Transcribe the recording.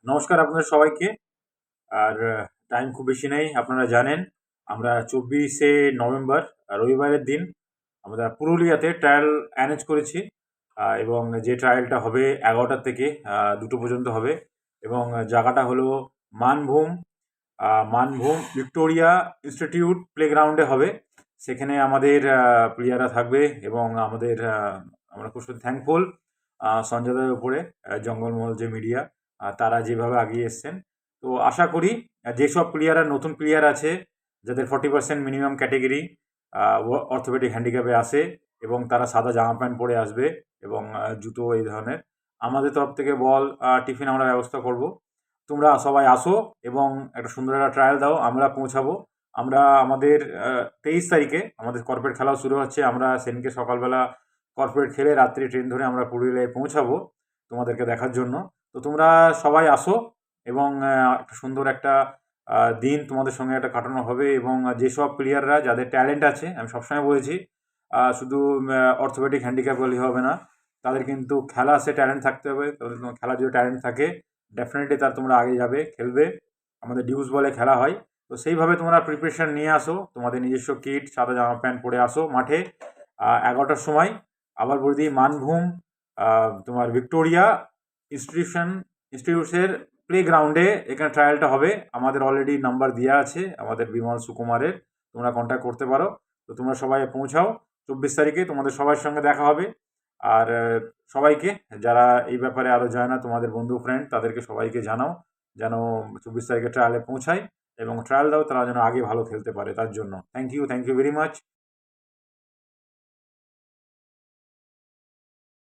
নমস্কার আপনাদের সবাইকে। আর টাইম খুব বেশি নেই, আপনারা জানেন। আমরা 24শে নভেম্বর রবিবারের দিন আমরা পুরুলিয়াতে ট্রায়াল অ্যারেঞ্জ করেছি। এবং যে ট্রায়ালটা হবে 11টা থেকে 2টো পর্যন্ত হবে। এবং জায়গাটা হলো মানভূম। মানভূম ভিক্টোরিয়া ইনস্টিটিউট প্লেগ্রাউন্ডে হবে। সেখানে আমাদের প্লেয়াররা থাকবে এবং আমরা খুব থ্যাঙ্কফুল সঞ্জয়দার উপরে, জঙ্গলমহল যে মিডিয়া তারা যেভাবে এগিয়ে এসছেন। তো আশা করি যেসব প্লেয়াররা নতুন প্লেয়ার আছে, যাদের 40% মিনিমাম ক্যাটেগরি অর্থোপেডিক হ্যান্ডিক্যাপে আসে এবং তারা সাদা জামা প্যান্ট পরে আসবে এবং জুতো এই ধরনের, আমাদের তরফ থেকে বল টিফিন আমরা ব্যবস্থা করব। তোমরা সবাই আসো এবং একটা সুন্দর একটা ট্রায়াল দাও, আমরা পৌঁছাবো। আমরা আমাদের 23 তারিখে আমাদের কর্পোরেট খেলাও শুরু হচ্ছে। আমরা সেদিনকে সকালবেলা কর্পোরেট খেলে রাত্রি ট্রেন ধরে আমরা পুরুলিয়ায় পৌঁছাবো তোমাদেরকে দেখার জন্য। তো তোমরা সবাই আসো এবং একটা সুন্দর একটা দিন তোমাদের সঙ্গে একটা কাটানো হবে। এবং যেসব প্লেয়াররা যাদের ট্যালেন্ট আছে, আমি সবসময় বলেছি, শুধু অর্থোপেডিক হ্যান্ডিক্যাপ হলেই হবে না, তাদের কিন্তু খেলা সে ট্যালেন্ট থাকতে হবে। তাদের খেলা যদি ট্যালেন্ট থাকে, ডেফিনেটলি তোমরা আগে যাবে, খেলবে। আমাদের ডিউস বলে খেলা হয়। তো সেইভাবে তোমরা প্রিপারেশন নিয়ে আসো, তোমাদের নিজস্ব কিট, সাদা জামা প্যান্ট পরে আসো মাঠে 11টার সময়। আবার বলে দিই, মানভূম তোমার ভিক্টোরিয়া ইনস্টিটিউটের প্লেগ্রাউন্ডে এখানে ট্রায়ালটা হবে। আমাদের অলরেডি নাম্বার দেওয়া আছে আমাদের বিমল সুকুমারের, তোমরা কন্ট্যাক্ট করতে পারো। তো তোমরা সবাই পৌঁছাও 24 তারিখে, তোমাদের সবার সঙ্গে দেখা হবে। আর সবাইকে, যারা এই ব্যাপারে আরও জানে না, তোমাদের বন্ধু ফ্রেন্ড, তাদেরকে সবাইকে জানাও যেন 24 তারিখে ট্রায়ালে পৌঁছায় এবং ট্রায়াল দাও, তারা যেন আগে ভালো খেলতে পারে। তার জন্য থ্যাংক ইউ ভেরি মাচ।